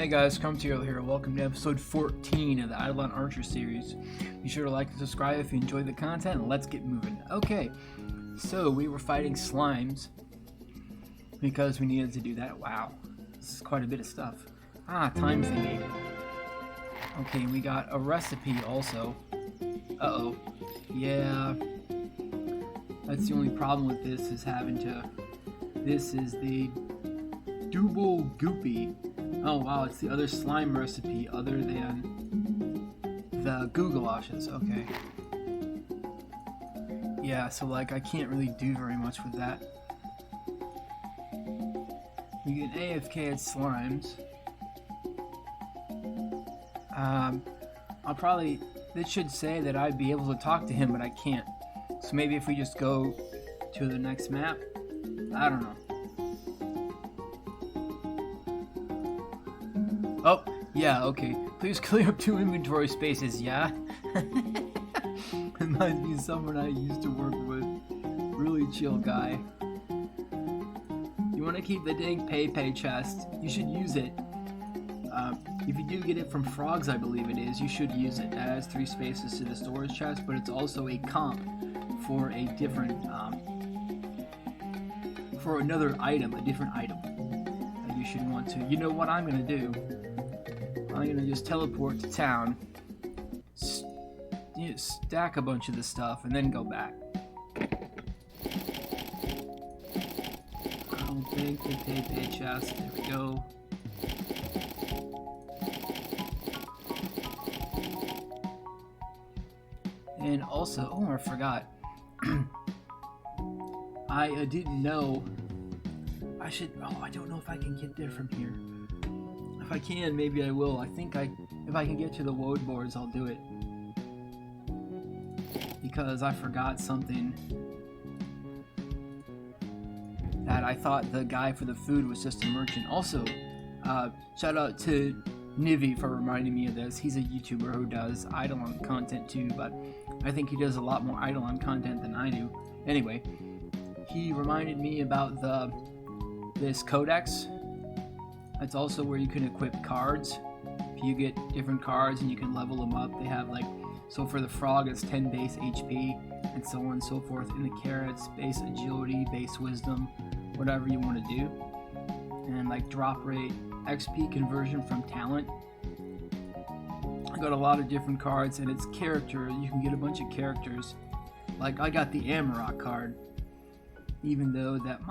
Hey guys, Krunk here. Welcome to episode 14 of the Idleon Archer series. Be sure to like and subscribe if you enjoyed the content, and let's get moving. Okay, so we were fighting slimes because we needed to do that. Wow, this is quite a bit of stuff. Time thingy. Okay, we got a recipe also. Uh-oh. Yeah. That's the only problem with this is having to... This is the double goopy. Oh wow, it's the other slime recipe other than the goulages. Okay. Yeah, so like I can't really do very much with that. We get AFK at slimes. I'll probably... This should say that I'd be able to talk to him, but I can't. So maybe if we just go to the next map? I don't know. Oh, yeah, okay. Please clear up 2 inventory spaces, yeah? Reminds me of someone I used to work with. Really chill guy. You want to keep the dang pay chest. You should use it. If you do get it from frogs, I believe it is, you should use it. It adds 3 spaces to the storage chest, but it's also a comp for a different, for another item, a different item that you should want to. You know what I'm going to do? I'm going to just teleport to town, stack a bunch of the stuff, and then go back. I'll bank the pay chest. There we go. And also, oh, I forgot. I didn't know. I should. Oh, I don't know if I can get there from here. If I can, maybe I will. I think if I can get to the woad boards, I'll do it. Because I forgot something. That I thought the guy for the food was just a merchant. Also, shout out to Nivi for reminding me of this. He's a YouTuber who does Idleon content too, but I think he does a lot more Idleon content than I do. Anyway, he reminded me about this codex. That's also where you can equip cards. If you get different cards and you can level them up, they have like, so for the frog it's 10 base HP and so on and so forth. In the carrots, base agility, base wisdom, whatever you want to do. And like drop rate, XP conversion from talent. I got a lot of different cards, and it's character. You can get a bunch of characters. Like I got the Amarok card, even though that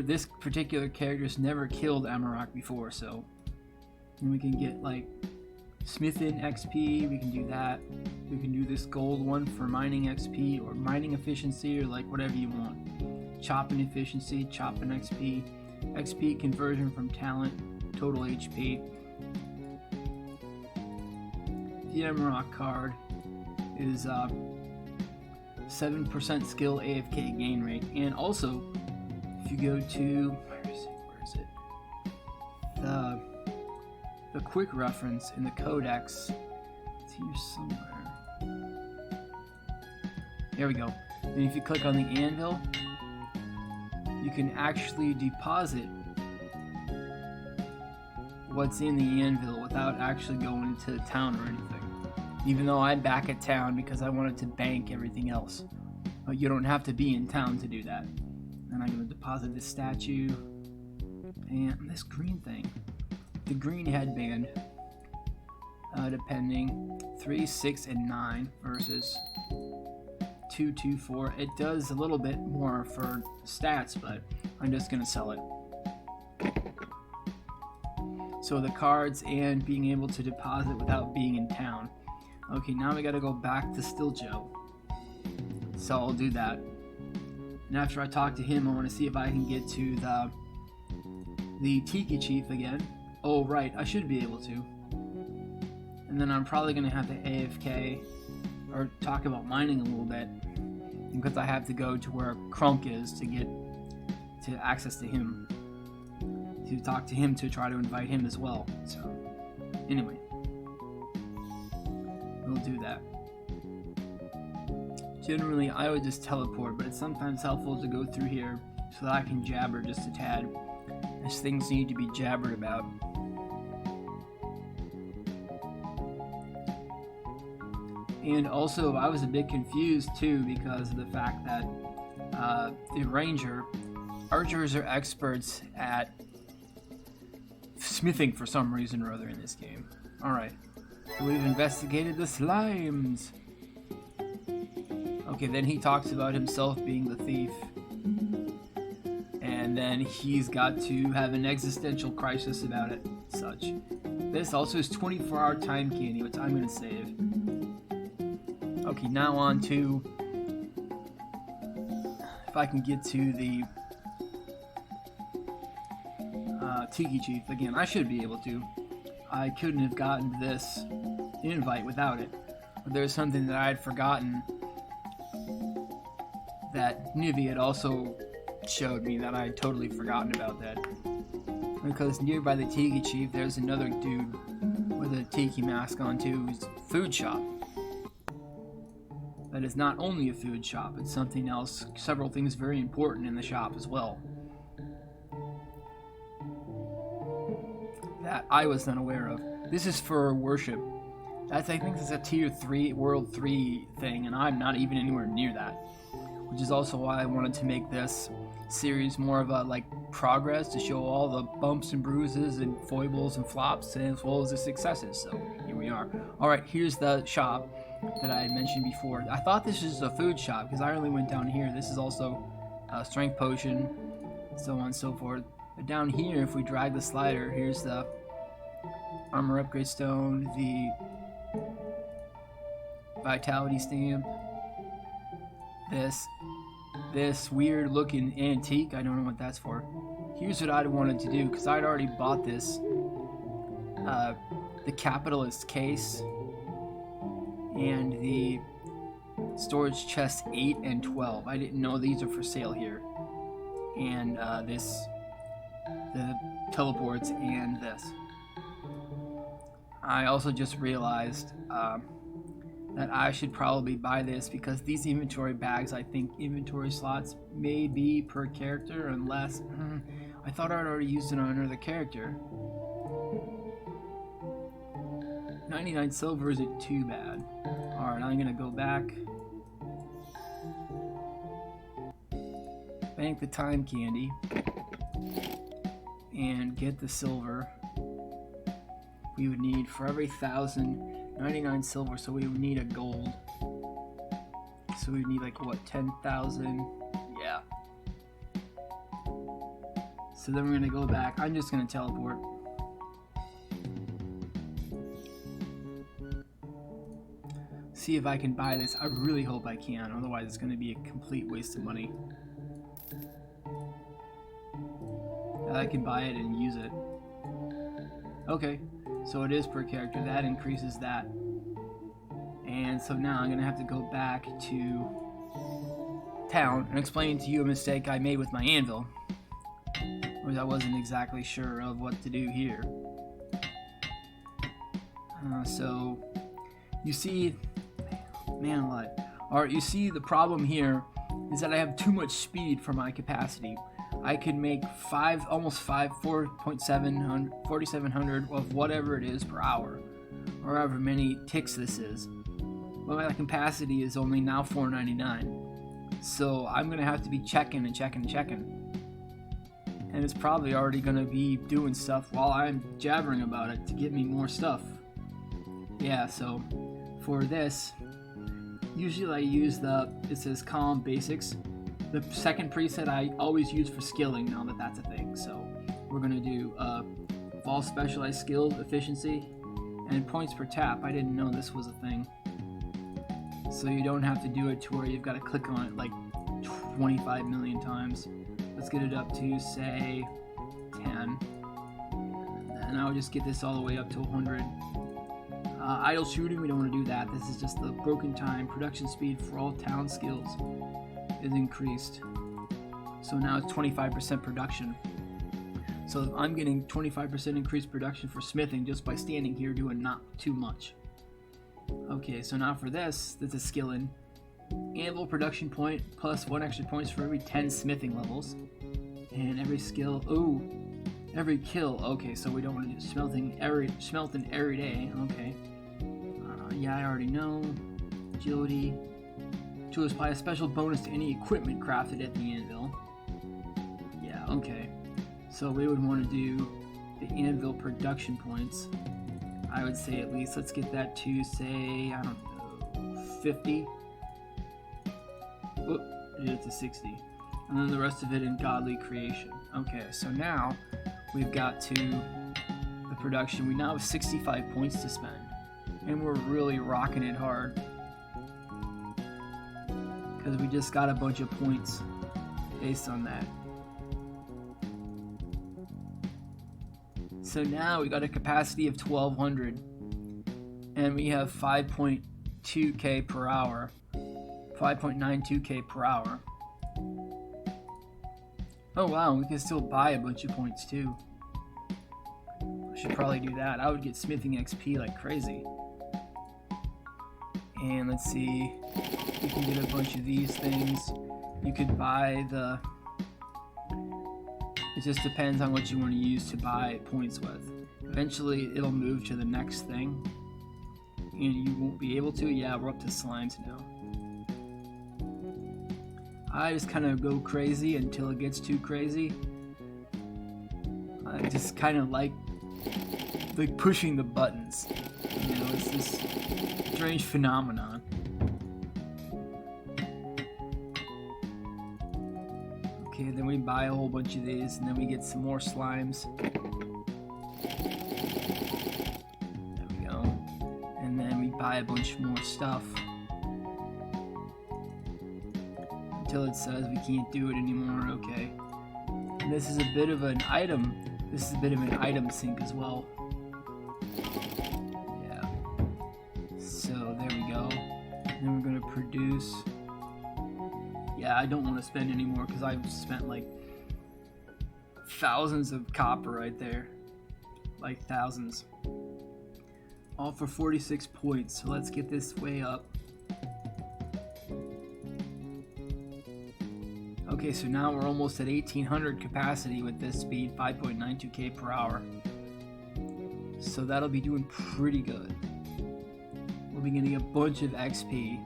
this particular character's never killed Amarok before. So and we can get like Smithin XP. We can do that. We can do this gold one for mining XP or mining efficiency or like whatever you want. Chopping efficiency, chopping XP. XP conversion from talent, total HP. The Amarok card is 7% skill AFK gain rate, and also if you go to where is it? The quick reference in the codex. It's here somewhere. There we go. And if you click on the anvil, you can actually deposit what's in the anvil without actually going to town or anything. Even though I'm back at town because I wanted to bank everything else. But you don't have to be in town to do that. And I'm going to deposit this statue and this green thing. The green headband. Depending 3, 6, and 9 versus 2, 2, 4. It does a little bit more for stats, but I'm just gonna sell it. So the cards and being able to deposit without being in town. Okay, now we gotta go back to Stiltzcho. So I'll do that. And after I talk to him, I want to see if I can get to the Tiki Chief again. Oh right, I should be able to. And then I'm probably gonna have to AFK or talk about mining a little bit, because I have to go to where Krunk is to get to access to him, to talk to him, to try to invite him as well. So anyway, we'll do that. Generally I would just teleport, but it's sometimes helpful to go through here so that I can jabber just a tad, as things need to be jabbered about. And also, I was a bit confused too because of the fact that the ranger, archers are experts at smithing for some reason or other in this game. Alright, so we've investigated the slimes. Okay, then he talks about himself being the thief. And then he's got to have an existential crisis about it, such. This also is 24-hour time candy, which I'm going to save. Okay, now on to... if I can get to the Tiki Chief. Again, I should be able to. I couldn't have gotten this invite without it. But there's something that I had forgotten that Nivi had also showed me that I had totally forgotten about that. Because nearby the Tiki Chief, there's another dude with a tiki mask on too, who's a food shop. That is not only a food shop, it's something else, several things very important in the shop as well. That I was unaware of. This is for worship. I think it's a tier 3, world 3 thing, and I'm not even anywhere near that. Which is also why I wanted to make this series more of a progress, to show all the bumps and bruises and foibles and flops, as well as the successes. So here we are. Alright, here's the shop that I had mentioned before. I thought this was a food shop because I only went down here. This is also a strength potion, so on and so forth. But down here, if we drag the slider, here's the armor upgrade stone, the vitality stamp, this weird looking antique. I don't know what that's for. Here's what I wanted to do, because I'd already bought this, the capitalist case and the storage chest 8 and 12. I didn't know these are for sale here. And the teleports and this. I also just realized that I should probably buy this because these inventory bags, I think inventory slots may be per character unless... I thought I'd already used it on another character. 99 silver isn't too bad. Alright, I'm gonna go back. Bank the time candy. And get the silver. We would need, for every 1,099 silver, so we would need a gold. So we would need 10,000? Yeah. So then we're gonna go back. I'm just gonna teleport. See if I can buy this. I really hope I can, otherwise it's gonna be a complete waste of money. I can buy it and use it. Okay. So it is per character. That increases that. And so now I'm going to have to go back to town and explain to you a mistake I made with my anvil. Because I wasn't exactly sure of what to do here. So you see... Man alive. Alright, you see the problem here is that I have too much speed for my capacity. I could make 4,700 of whatever it is per hour, or however many ticks this is. But my capacity is only now 499, so I'm gonna have to be checking and checking and checking. And it's probably already gonna be doing stuff while I'm jabbering about it to get me more stuff. Yeah, so for this, usually I use it says Calm Basics. The second preset I always use for skilling, now that that's a thing. So we're going to do Fall Specialized Skills, Efficiency, and points per tap. I didn't know this was a thing. So you don't have to do it to where you've got to click on it 25 million times. Let's get it up to, say, 10. And I'll just get this all the way up to 100. Idle shooting, we don't want to do that. This is just the broken time. Production speed for all town skills is increased. So now it's 25% production. So I'm getting 25% increased production for smithing just by standing here doing not too much. Okay, so now for this is a skill in. Anvil production point plus 1 extra points for every 10 smithing levels. And every skill, every kill. Okay, so we don't want to do smelting every day. Okay. Yeah, I already know. agility. To apply a special bonus to any equipment crafted at the anvil. Yeah, okay. So we would want to do the anvil production points. I would say at least let's get that to say, I don't know, 50. Whoop, did it to 60. And then the rest of it in godly creation. Okay, so now we've got to the production. We now have 65 points to spend. And we're really rocking it hard. Because we just got a bunch of points based on that. So now we got a capacity of 1200. And we have 5.2k per hour. 5.92k per hour. Oh wow, we can still buy a bunch of points too. I should probably do that. I would get smithing XP like crazy. And let's see, you can get a bunch of these things. You could buy the... It just depends on what you want to use to buy points with. Eventually it'll move to the next thing. And you won't be able to. Yeah, we're up to slimes now. I just kind of go crazy until it gets too crazy. I just kind of like pushing the buttons. You know, it's this strange phenomenon. Okay, then we buy a whole bunch of these, and then we get some more slimes. There we go. And then we buy a bunch more stuff. Until it says we can't do it anymore. Okay. And this is a bit of an item. This is a bit of an item sink as well. Yeah. So there we go. And then we're gonna produce. Yeah, I don't want to spend any more because I've spent like thousands of copper right there. Like thousands. All for 46 points. So let's get this way up. Okay, so now we're almost at 1800 capacity with this speed, 5.92k per hour. So that'll be doing pretty good. We'll be getting a bunch of XP.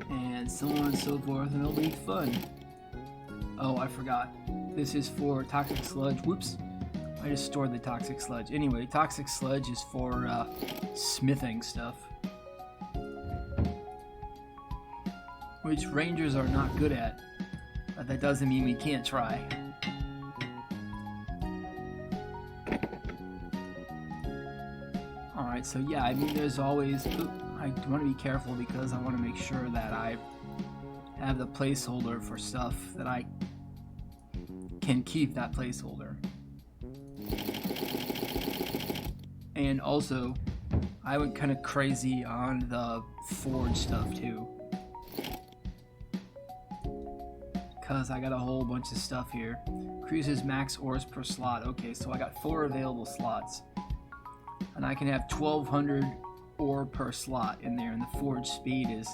And so on and so forth, and it'll be fun. Oh, I forgot. This is for toxic sludge. Whoops. I just stored the toxic sludge. Anyway, toxic sludge is for smithing stuff. Which rangers are not good at. But that doesn't mean we can't try. Alright, so yeah, I mean there's always... I want to be careful because I want to make sure that I have the placeholder for stuff that I can keep that placeholder. And also, I went kind of crazy on the forge stuff too. Because I got a whole bunch of stuff here. Cruises max ores per slot. Okay, so I got 4 available slots. And I can have 1200 ore per slot in there, and the forge speed is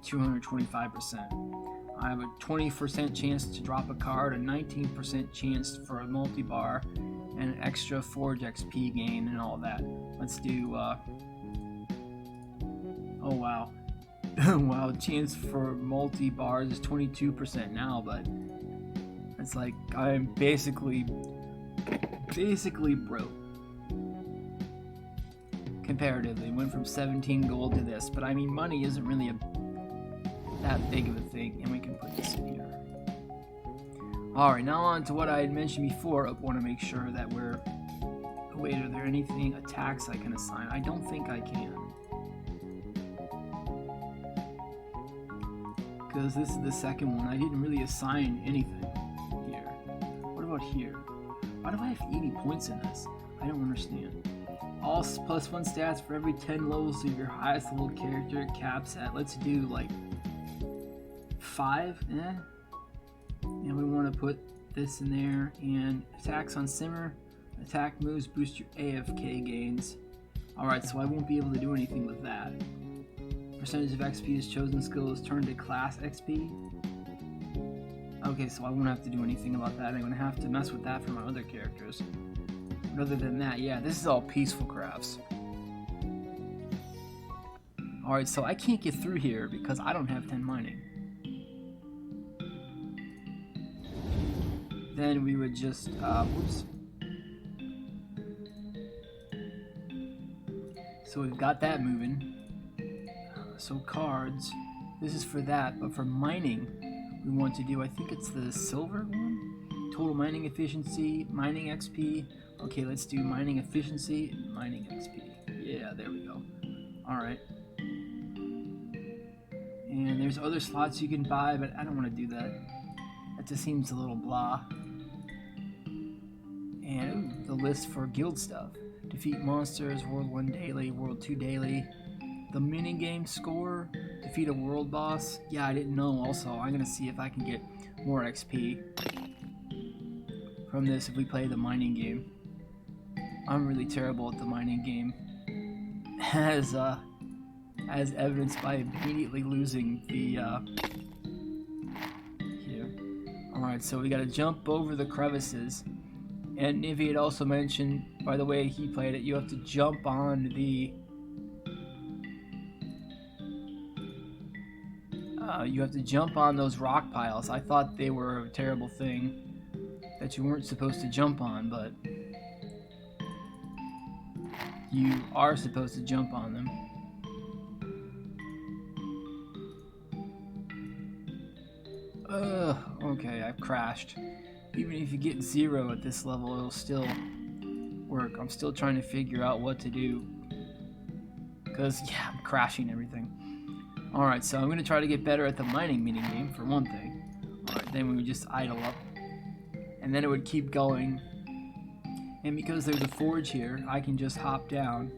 225%. I have a 20% chance to drop a card, a 19% chance for a multi-bar, and an extra forge XP gain and all that. Let's do, oh wow. Wow, chance for multi-bars is 22% now, but it's like I'm basically broke. Comparatively, went from 17 gold to this, but I mean money isn't really that big of a thing, and we can put this in here. Alright, now on to what I had mentioned before. I want to make sure that we're... Wait, are there anything attacks I can assign? I don't think I can. Because this is the second one. I didn't really assign anything here. What about here? Why do I have 80 points in this? I don't understand. All +1 stats for every 10 levels of your highest level character caps at, let's do like 5, and we want to put this in there, and attacks on simmer, attack moves boost your AFK gains. Alright, so I won't be able to do anything with that. Percentage of XP is chosen skill is turned to class XP. Okay, so I won't have to do anything about that. I'm going to have to mess with that for my other characters. But other than that, yeah, this is all peaceful crafts. Alright, so I can't get through here because I don't have 10 mining. Then we would just, whoops. So we've got that moving. So cards, this is for that, but for mining, we want to do, I think it's the silver one? Total mining efficiency, mining XP. Okay, let's do mining efficiency and mining XP. Yeah, there we go. Alright. And there's other slots you can buy, but I don't want to do that. That just seems a little blah. And ooh, the list for guild stuff. Defeat monsters, World 1 daily, World 2 daily. The minigame score, defeat a world boss. Yeah, I didn't know also. I'm going to see if I can get more XP from this if we play the mining game. I'm really terrible at the mining game. As evidenced by immediately losing the, here. Alright, so we got to jump over the crevices. And Nivy had also mentioned, by the way he played it, you have to jump on the... you have to jump on those rock piles. I thought they were a terrible thing that you weren't supposed to jump on, but you are supposed to jump on them. Okay, I've crashed. Even if you get 0 at this level, it'll still work. I'm still trying to figure out what to do. Because, yeah, I'm crashing everything. Alright, so I'm going to try to get better at the mining minigame, for one thing. Alright, then we would just idle up. And then it would keep going. And because there's a forge here, I can just hop down.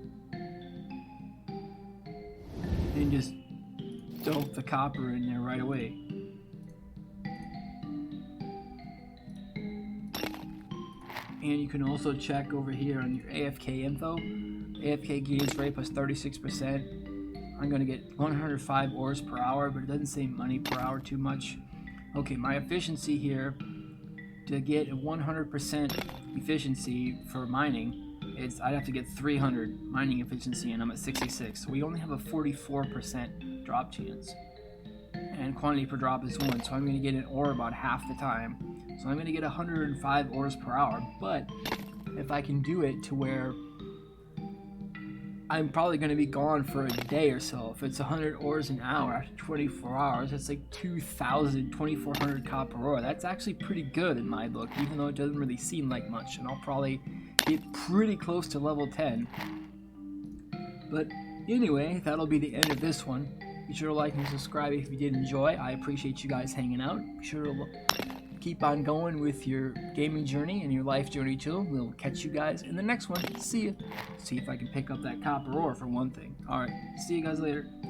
And just dump the copper in there right away. And you can also check over here on your AFK info. AFK gains rate plus 36%. I'm going to get 105 ores per hour, but it doesn't say money per hour too much. Okay, my efficiency here, to get a 100% efficiency for mining, I'd have to get 300 mining efficiency, and I'm at 66. So we only have a 44% drop chance. And quantity per drop is 1, so I'm going to get an ore about half the time. So I'm going to get 105 ores per hour, but if I can do it to where I'm probably going to be gone for a day or so. If it's 100 ores an hour after 24 hours, that's like 2,400 copper ore. That's actually pretty good in my book, even though it doesn't really seem like much. And I'll probably get pretty close to level 10. But anyway, that'll be the end of this one. Be sure to like and subscribe if you did enjoy. I appreciate you guys hanging out. Be sure to keep on going with your gaming journey and your life journey too. We'll catch you guys in the next one. See ya. See if I can pick up that copper ore for one thing. Alright, see you guys later.